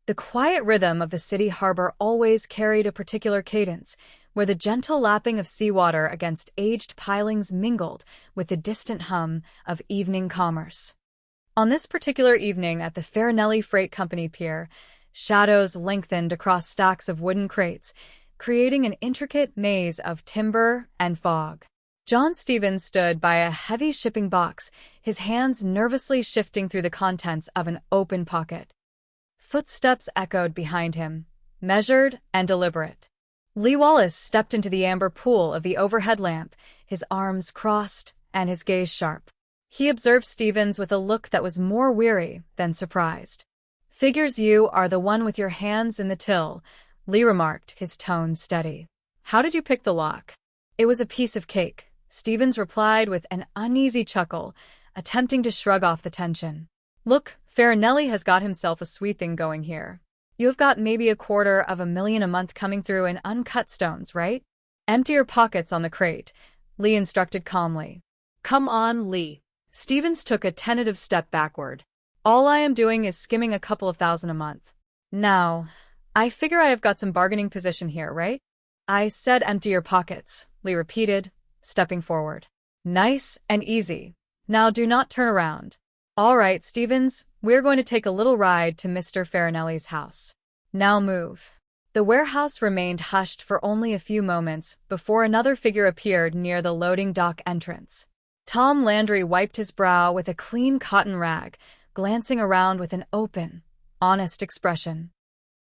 The quiet rhythm of the city harbor always carried a particular cadence, where the gentle lapping of seawater against aged pilings mingled with the distant hum of evening commerce. On this particular evening at the Farinelli Freight Company pier, shadows lengthened across stacks of wooden crates, creating an intricate maze of timber and fog. John Stevens stood by a heavy shipping box, his hands nervously shifting through the contents of an open pocket. Footsteps echoed behind him, measured and deliberate. Lee Wallace stepped into the amber pool of the overhead lamp, his arms crossed and his gaze sharp. He observed Stevens with a look that was more weary than surprised. "Figures you are the one with your hands in the till," Lee remarked, his tone steady. "How did you pick the lock?" "It was a piece of cake," Stevens replied with an uneasy chuckle, attempting to shrug off the tension. "Look, Farinelli has got himself a sweet thing going here. You have got maybe $250,000 a month coming through in uncut stones, right? Empty your pockets on the crate," Lee instructed calmly. "Come on, Lee." Stevens took a tentative step backward. "All I am doing is skimming a couple of thousand a month. Now, I figure I have got some bargaining position here, right?" "I said empty your pockets," Lee repeated, stepping forward. "Nice and easy. Now do not turn around." "All right, Stevens, we're going to take a little ride to Mr. Farinelli's house. Now move." The warehouse remained hushed for only a few moments before another figure appeared near the loading dock entrance. Tom Landry wiped his brow with a clean cotton rag, glancing around with an open, honest expression.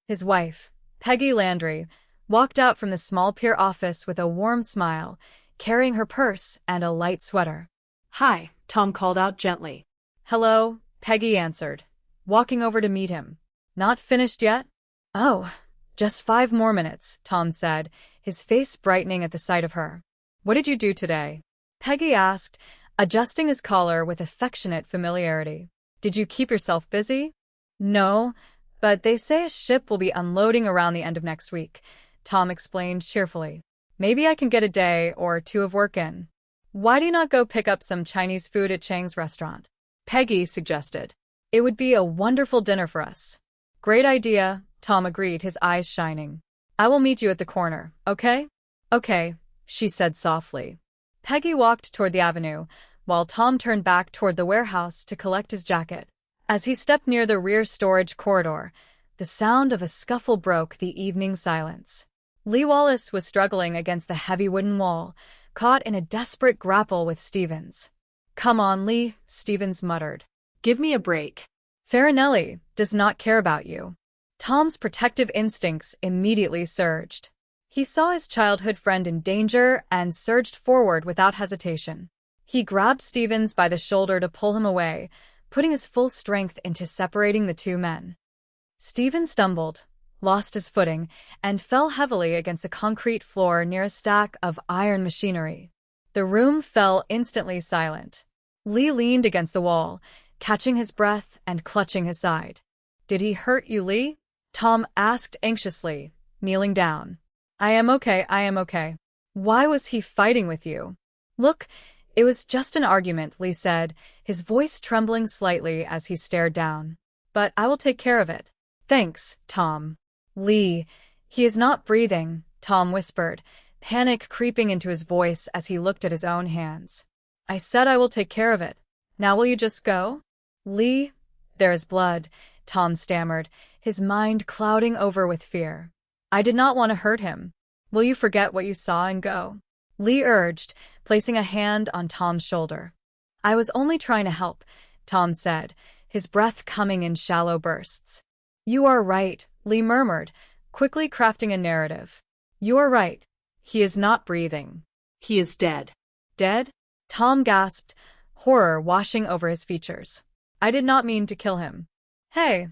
His wife, Peggy Landry, walked out from the small pier office with a warm smile, carrying her purse and a light sweater. "Hi," Tom called out gently. "Hello," Peggy answered, walking over to meet him. "Not finished yet?" "Oh, just 5 more minutes," Tom said, his face brightening at the sight of her. "What did you do today?" Peggy asked, adjusting his collar with affectionate familiarity. "Did you keep yourself busy?" "No, but they say a ship will be unloading around the end of next week," Tom explained cheerfully. "Maybe I can get a day or 2 of work in. Why do you not go pick up some Chinese food at Chang's restaurant?" Peggy suggested. "It would be a wonderful dinner for us." "Great idea," Tom agreed, his eyes shining. "I will meet you at the corner, okay?" "Okay," she said softly. Peggy walked toward the avenue, while Tom turned back toward the warehouse to collect his jacket. As he stepped near the rear storage corridor, the sound of a scuffle broke the evening silence. Lee Wallace was struggling against the heavy wooden wall, caught in a desperate grapple with Stevens. "Come on, Lee," Stevens muttered. "Give me a break." "Farinelli does not care about you." Tom's protective instincts immediately surged. He saw his childhood friend in danger and surged forward without hesitation. He grabbed Stevens by the shoulder to pull him away, putting his full strength into separating the two men. Stevens stumbled, lost his footing, and fell heavily against the concrete floor near a stack of iron machinery. The room fell instantly silent. Lee leaned against the wall, catching his breath and clutching his side. "Did he hurt you, Lee?" Tom asked anxiously, kneeling down. I am okay. "Why was he fighting with you?" "Look, it was just an argument," Lee said, his voice trembling slightly as he stared down. "But I will take care of it." "Thanks, Tom." "Lee, he is not breathing," Tom whispered, panic creeping into his voice as he looked at his own hands. "I said I will take care of it. Now will you just go?" "Lee, there is blood," Tom stammered, his mind clouding over with fear. "I did not want to hurt him. Will you forget what you saw and go?" Lee urged, placing a hand on Tom's shoulder. "I was only trying to help," Tom said, his breath coming in shallow bursts. "You are right," Lee murmured, quickly crafting a narrative. "You are right. He is not breathing. He is dead." "Dead?" Tom gasped, horror washing over his features. "I did not mean to kill him." "Hey,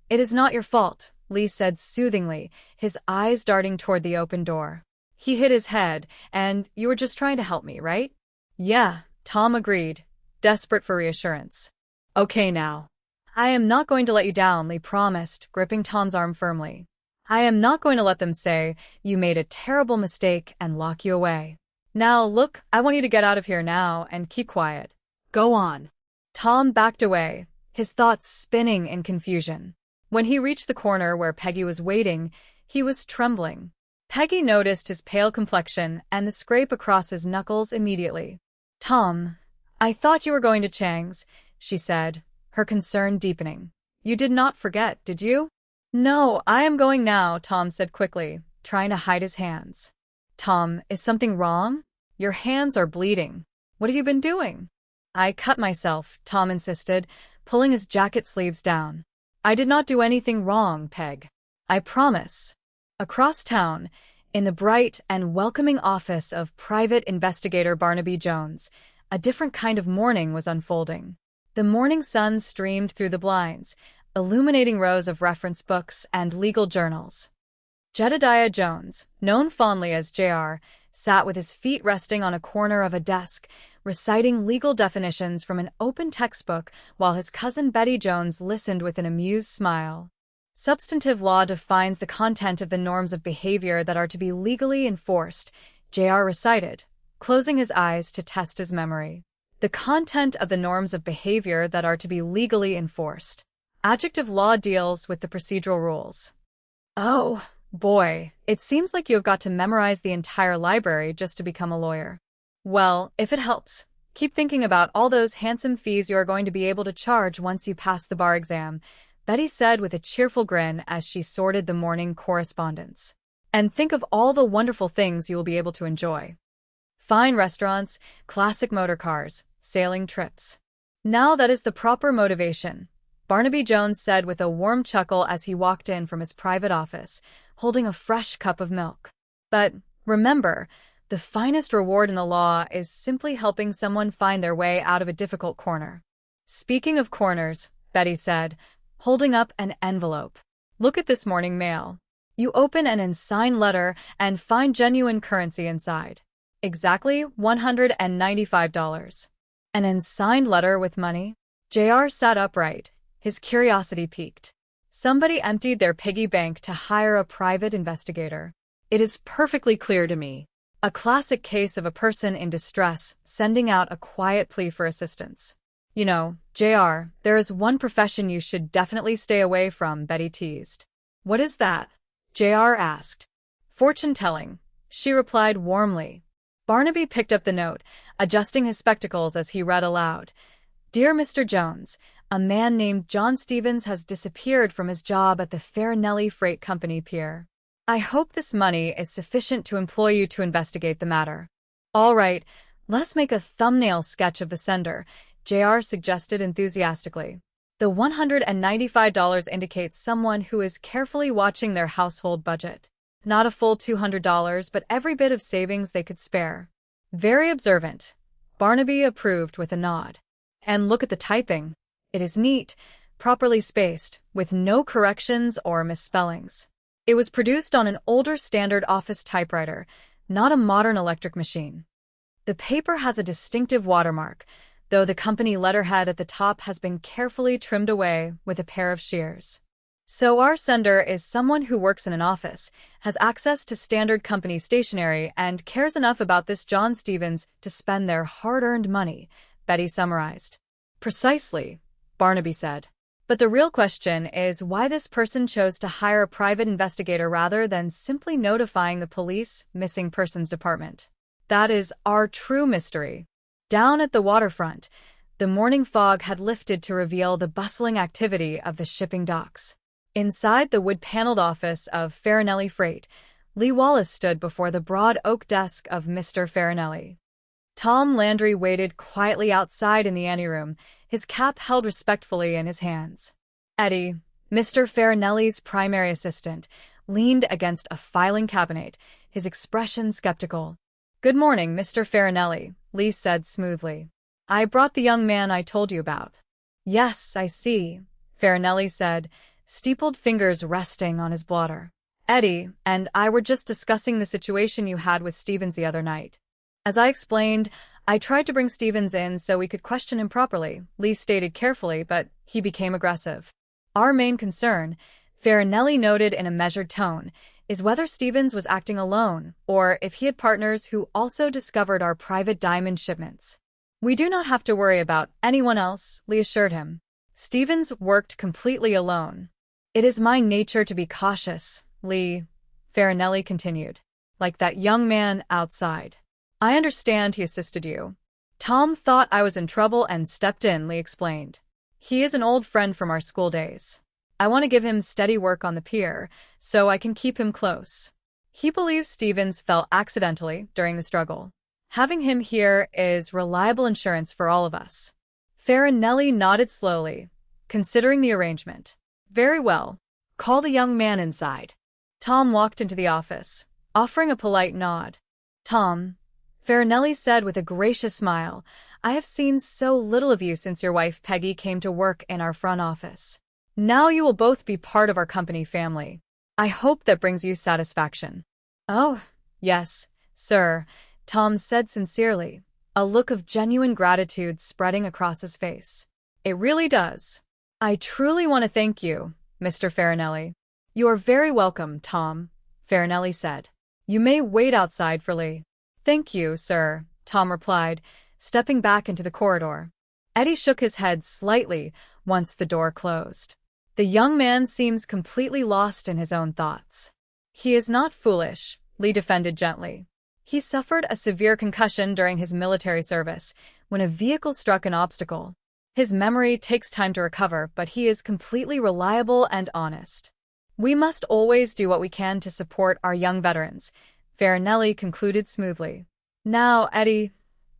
it is not your fault," Lee said soothingly, his eyes darting toward the open door. "He hit his head, and you were just trying to help me, right?" "Yeah," Tom agreed, desperate for reassurance. "Okay now." "I am not going to let you down," Lee promised, gripping Tom's arm firmly. "I am not going to let them say you made a terrible mistake and lock you away. Now, look, I want you to get out of here now and keep quiet." "Go on." Tom backed away, his thoughts spinning in confusion. When he reached the corner where Peggy was waiting, he was trembling. Peggy noticed his pale complexion and the scrape across his knuckles immediately. "Tom, I thought you were going to Chang's," she said, her concern deepening. "You did not forget, did you?" "No, I am going now," Tom said quickly, trying to hide his hands. "Tom, is something wrong? Your hands are bleeding. What have you been doing?" "I cut myself," Tom insisted, pulling his jacket sleeves down. "I did not do anything wrong, Peg. I promise." Across town, in the bright and welcoming office of Private Investigator Barnaby Jones, a different kind of morning was unfolding. The morning sun streamed through the blinds, illuminating rows of reference books and legal journals. Jedediah Jones, known fondly as JR, sat with his feet resting on a corner of a desk, reciting legal definitions from an open textbook while his cousin Betty Jones listened with an amused smile. Substantive law defines the content of the norms of behavior that are to be legally enforced, JR recited, closing his eyes to test his memory. The content of the norms of behavior that are to be legally enforced. Adjective law deals with the procedural rules. "Oh, boy, it seems like you have got to memorize the entire library just to become a lawyer." "Well, if it helps, keep thinking about all those handsome fees you are going to be able to charge once you pass the bar exam," Betty said with a cheerful grin as she sorted the morning correspondence. "And think of all the wonderful things you will be able to enjoy. Fine restaurants, classic motor cars, sailing trips." "Now that is the proper motivation," Barnaby Jones said with a warm chuckle as he walked in from his private office, holding a fresh cup of milk. "But remember, the finest reward in the law is simply helping someone find their way out of a difficult corner." "Speaking of corners," Betty said, holding up an envelope. "Look at this morning mail. You open an unsigned letter and find genuine currency inside. Exactly $195. An unsigned letter with money?" JR sat upright, his curiosity piqued. Somebody emptied their piggy bank to hire a private investigator. "It is perfectly clear to me. A classic case of a person in distress sending out a quiet plea for assistance." "You know, JR, there is one profession you should definitely stay away from," Betty teased. "What is that?" JR asked. "Fortune-telling," she replied warmly. Barnaby picked up the note, adjusting his spectacles as he read aloud. "Dear Mr. Jones, a man named John Stevens has disappeared from his job at the Farinelli Freight Company pier. I hope this money is sufficient to employ you to investigate the matter." "All right, let's make a thumbnail sketch of the sender," JR suggested enthusiastically. "The $195 indicates someone who is carefully watching their household budget. Not a full $200, but every bit of savings they could spare." "Very observant," Barnaby approved with a nod. "And look at the typing. It is neat, properly spaced, with no corrections or misspellings. It was produced on an older standard office typewriter, not a modern electric machine. The paper has a distinctive watermark, though the company letterhead at the top has been carefully trimmed away with a pair of shears. So our sender is someone who works in an office, has access to standard company stationery, and cares enough about this John Stevens to spend their hard-earned money," Betty summarized. "Precisely," Barnaby said. "But the real question is why this person chose to hire a private investigator rather than simply notifying the police missing persons department. That is our true mystery." Down at the waterfront, the morning fog had lifted to reveal the bustling activity of the shipping docks. Inside the wood-paneled office of Farinelli Freight, Lee Wallace stood before the broad oak desk of Mr. Farinelli. Tom Landry waited quietly outside in the anteroom, his cap held respectfully in his hands. Eddie, Mr. Farinelli's primary assistant, leaned against a filing cabinet, his expression skeptical. "Good morning, Mr. Farinelli," Lee said smoothly. "I brought the young man I told you about." "Yes, I see," Farinelli said, steepled fingers resting on his blotter. "Eddie and I were just discussing the situation you had with Stevens the other night. As I explained, I tried to bring Stevens in so we could question him properly," Lee stated carefully, but he became aggressive. "Our main concern," Farinelli noted in a measured tone, "is whether Stevens was acting alone or if he had partners who also discovered our private diamond shipments." "We do not have to worry about anyone else," Lee assured him. "Stevens worked completely alone. It is my nature to be cautious, Lee, Farinelli continued. Like that young man outside. I understand he assisted you. Tom thought I was in trouble and stepped in, Lee explained. He is an old friend from our school days. I want to give him steady work on the pier, so I can keep him close. He believes Stevens fell accidentally during the struggle. Having him here is reliable insurance for all of us. Farinelli nodded slowly, considering the arrangement. Very well. Call the young man inside. Tom walked into the office, offering a polite nod. Tom, Farinelli said with a gracious smile, I have seen so little of you since your wife Peggy came to work in our front office. Now you will both be part of our company family. I hope that brings you satisfaction. Oh, yes, sir, Tom said sincerely, a look of genuine gratitude spreading across his face. It really does. I truly want to thank you, Mr. Farinelli. You are very welcome, Tom, Farinelli said. You may wait outside for Lee. Thank you, sir, Tom replied, stepping back into the corridor. Eddie shook his head slightly once the door closed. The young man seems completely lost in his own thoughts. He is not foolish, Lee defended gently. He suffered a severe concussion during his military service when a vehicle struck an obstacle. His memory takes time to recover, but he is completely reliable and honest. We must always do what we can to support our young veterans, Farinelli concluded smoothly. Now, Eddie,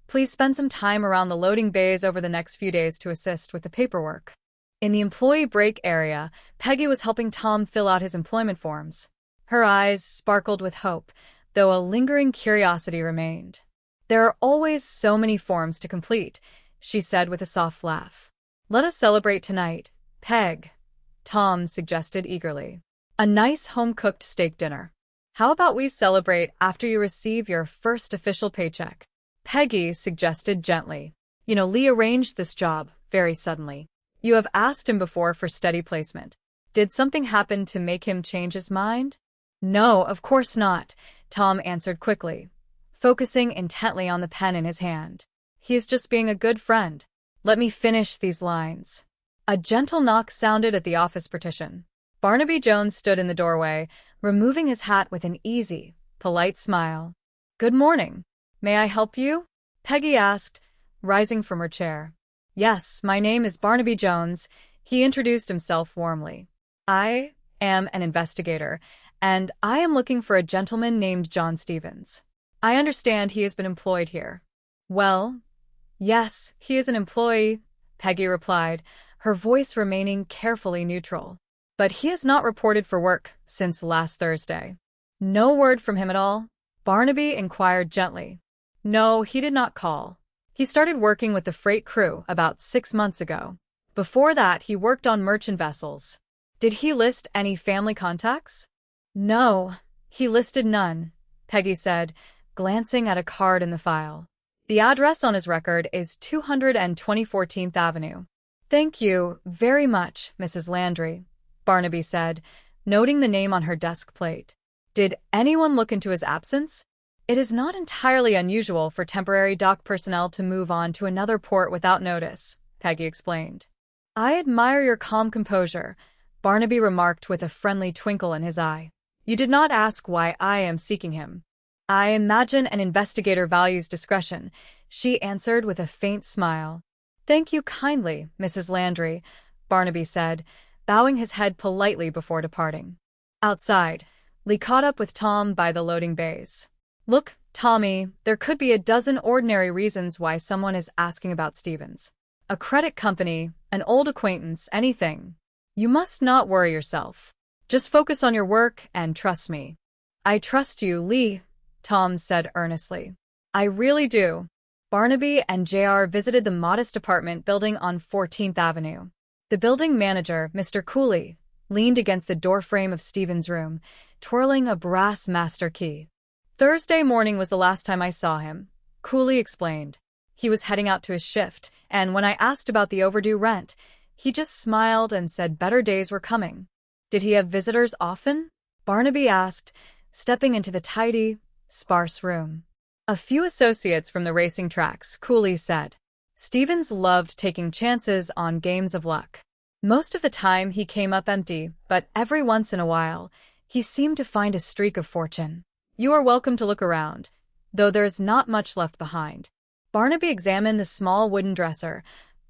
please spend some time around the loading bays over the next few days to assist with the paperwork. In the employee break area, Peggy was helping Tom fill out his employment forms. Her eyes sparkled with hope, though a lingering curiosity remained. There are always so many forms to complete, she said with a soft laugh. Let us celebrate tonight, Peg, Tom suggested eagerly. A nice home-cooked steak dinner. How about we celebrate after you receive your first official paycheck? Peggy suggested gently. You know, Lee arranged this job very suddenly. You have asked him before for steady placement. Did something happen to make him change his mind? No, of course not, Tom answered quickly, focusing intently on the pen in his hand. He is just being a good friend. Let me finish these lines. A gentle knock sounded at the office partition. Barnaby Jones stood in the doorway, removing his hat with an easy, polite smile. Good morning. May I help you? Peggy asked, rising from her chair. Yes, my name is Barnaby Jones, he introduced himself warmly. I am an investigator, and I am looking for a gentleman named John Stevens. I understand he has been employed here. Well, yes, he is an employee, Peggy replied, her voice remaining carefully neutral. But he has not reported for work since last Thursday. No word from him at all? Barnaby inquired gently. No, he did not call. He started working with the freight crew about 6 months ago. Before that, he worked on merchant vessels. Did he list any family contacts? No, he listed none, Peggy said, glancing at a card in the file. The address on his record is 214th Avenue. Thank you very much, Mrs. Landry, Barnaby said, noting the name on her desk plate. Did anyone look into his absence? It is not entirely unusual for temporary dock personnel to move on to another port without notice, Peggy explained. I admire your calm composure, Barnaby remarked with a friendly twinkle in his eye. You did not ask why I am seeking him. I imagine an investigator values discretion, she answered with a faint smile. Thank you kindly, Mrs. Landry, Barnaby said, bowing his head politely before departing. Outside, Lee caught up with Tom by the loading bays. Look, Tommy, there could be a dozen ordinary reasons why someone is asking about Stevens. A credit company, an old acquaintance, anything. You must not worry yourself. Just focus on your work and trust me. I trust you, Lee, Tom said earnestly. I really do. Barnaby and JR visited the modest apartment building on 14th Avenue. The building manager, Mr. Cooley, leaned against the doorframe of Stevens' room, twirling a brass master key. Thursday morning was the last time I saw him, Cooley explained. He was heading out to his shift, and when I asked about the overdue rent, he just smiled and said better days were coming. Did he have visitors often? Barnaby asked, stepping into the tidy, sparse room. A few associates from the racing tracks, Cooley said. Stevens loved taking chances on games of luck. Most of the time he came up empty, but every once in a while, he seemed to find a streak of fortune. You are welcome to look around, though there's not much left behind. Barnaby examined the small wooden dresser,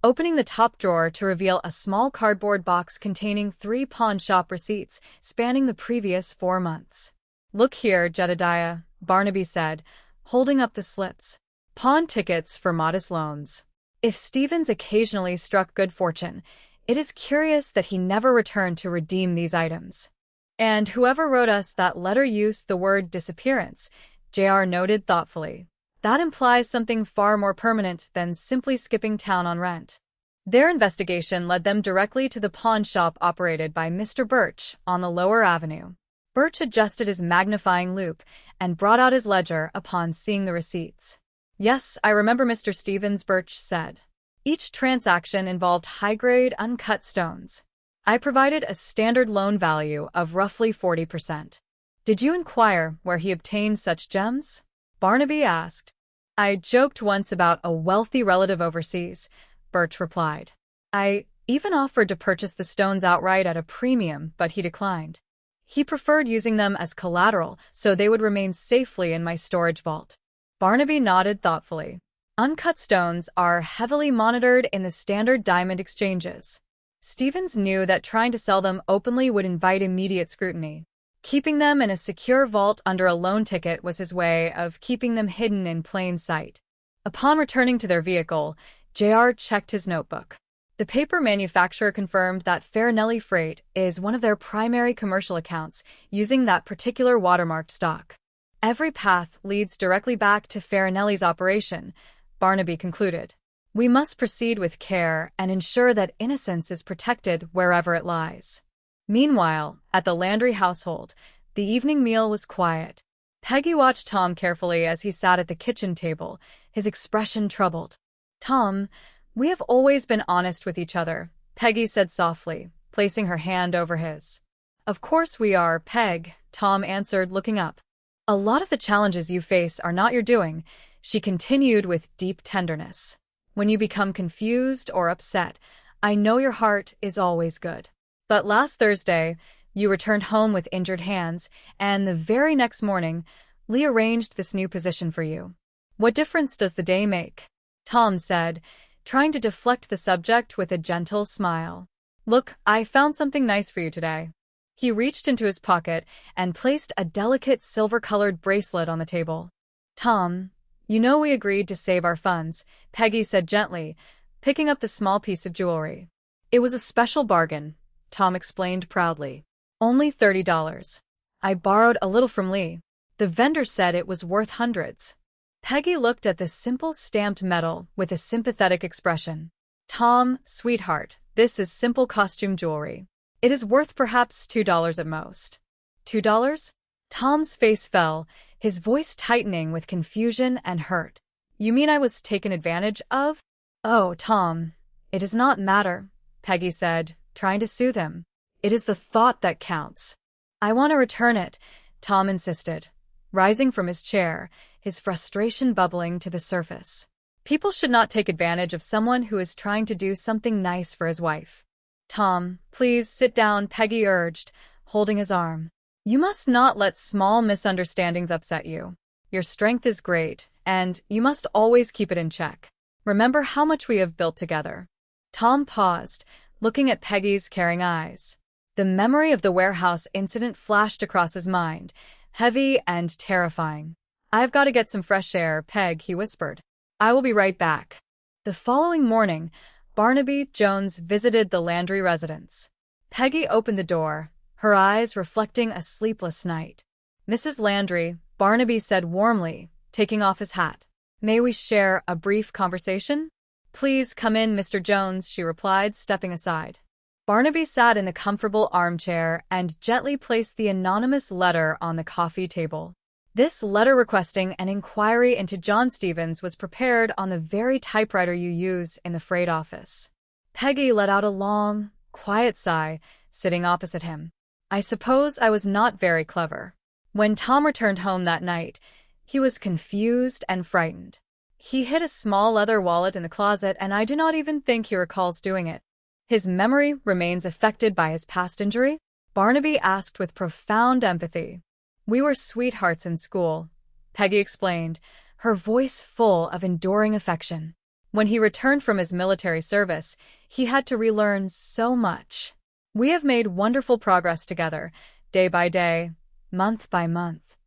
opening the top drawer to reveal a small cardboard box containing 3 pawn shop receipts spanning the previous 4 months. Look here, Jedediah, Barnaby said, holding up the slips. Pawn tickets for modest loans. If Stevens occasionally struck good fortune, it is curious that he never returned to redeem these items. And whoever wrote us that letter used the word disappearance, JR noted thoughtfully. That implies something far more permanent than simply skipping town on rent. Their investigation led them directly to the pawn shop operated by Mr. Birch on the lower avenue. Birch adjusted his magnifying loupe and brought out his ledger upon seeing the receipts. Yes, I remember, Mr. Stevens, Birch said. Each transaction involved high-grade, uncut stones. I provided a standard loan value of roughly 40%. Did you inquire where he obtained such gems? Barnaby asked. I joked once about a wealthy relative overseas, Birch replied. I even offered to purchase the stones outright at a premium, but he declined. He preferred using them as collateral so they would remain safely in my storage vault. Barnaby nodded thoughtfully. Uncut stones are heavily monitored in the standard diamond exchanges. Stevens knew that trying to sell them openly would invite immediate scrutiny. Keeping them in a secure vault under a loan ticket was his way of keeping them hidden in plain sight. Upon returning to their vehicle, JR checked his notebook. The paper manufacturer confirmed that Farinelli Freight is one of their primary commercial accounts, using that particular watermarked stock. Every path leads directly back to Farinelli's operation, Barnaby concluded. We must proceed with care and ensure that innocence is protected wherever it lies. Meanwhile, at the Landry household, the evening meal was quiet. Peggy watched Tom carefully as he sat at the kitchen table, his expression troubled. Tom, we have always been honest with each other, Peggy said softly, placing her hand over his. Of course we are, Peg, Tom answered, looking up. A lot of the challenges you face are not your doing, she continued with deep tenderness. When you become confused or upset, I know your heart is always good. But last Thursday, you returned home with injured hands, and the very next morning, Lee arranged this new position for you. What difference does the day make? Tom said, trying to deflect the subject with a gentle smile. Look, I found something nice for you today. He reached into his pocket and placed a delicate silver-colored bracelet on the table. Tom, you know we agreed to save our funds, Peggy said gently, picking up the small piece of jewelry. It was a special bargain, Tom explained proudly. Only $30. I borrowed a little from Lee. The vendor said it was worth hundreds. Peggy looked at the simple stamped metal with a sympathetic expression. Tom, sweetheart, this is simple costume jewelry. It is worth perhaps $2 at most. $2? Tom's face fell, his voice tightening with confusion and hurt. You mean I was taken advantage of? Oh, Tom, it does not matter, Peggy said, trying to soothe him. It is the thought that counts. I want to return it, Tom insisted, rising from his chair, his frustration bubbling to the surface. People should not take advantage of someone who is trying to do something nice for his wife. Tom, please sit down, Peggy urged, holding his arm. You must not let small misunderstandings upset you. Your strength is great, and you must always keep it in check. Remember how much we have built together. Tom paused, looking at Peggy's caring eyes. The memory of the warehouse incident flashed across his mind, heavy and terrifying. I've got to get some fresh air, Peg, he whispered. I will be right back. The following morning, Barnaby Jones visited the Landry residence. Peggy opened the door, her eyes reflecting a sleepless night. Mrs. Landry, Barnaby said warmly, taking off his hat. May we share a brief conversation? Please come in, Mr. Jones, she replied, stepping aside. Barnaby sat in the comfortable armchair and gently placed the anonymous letter on the coffee table. This letter requesting an inquiry into John Stevens was prepared on the very typewriter you use in the freight office. Peggy let out a long, quiet sigh, sitting opposite him. I suppose I was not very clever. When Tom returned home that night, he was confused and frightened. He hid a small leather wallet in the closet, and I do not even think he recalls doing it. His memory remains affected by his past injury? Barnaby asked with profound empathy. We were sweethearts in school, Peggy explained, her voice full of enduring affection. When he returned from his military service, he had to relearn so much. We have made wonderful progress together, day by day, month by month.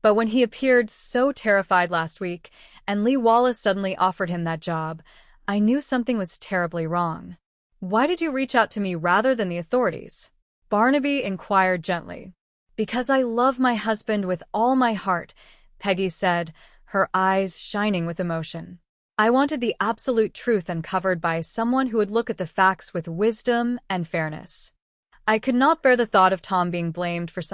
But when he appeared so terrified last week, and Lee Wallace suddenly offered him that job, I knew something was terribly wrong. Why did you reach out to me rather than the authorities? Barnaby inquired gently. Because I love my husband with all my heart, Peggy said, her eyes shining with emotion. I wanted the absolute truth uncovered by someone who would look at the facts with wisdom and fairness. I could not bear the thought of Tom being blamed for something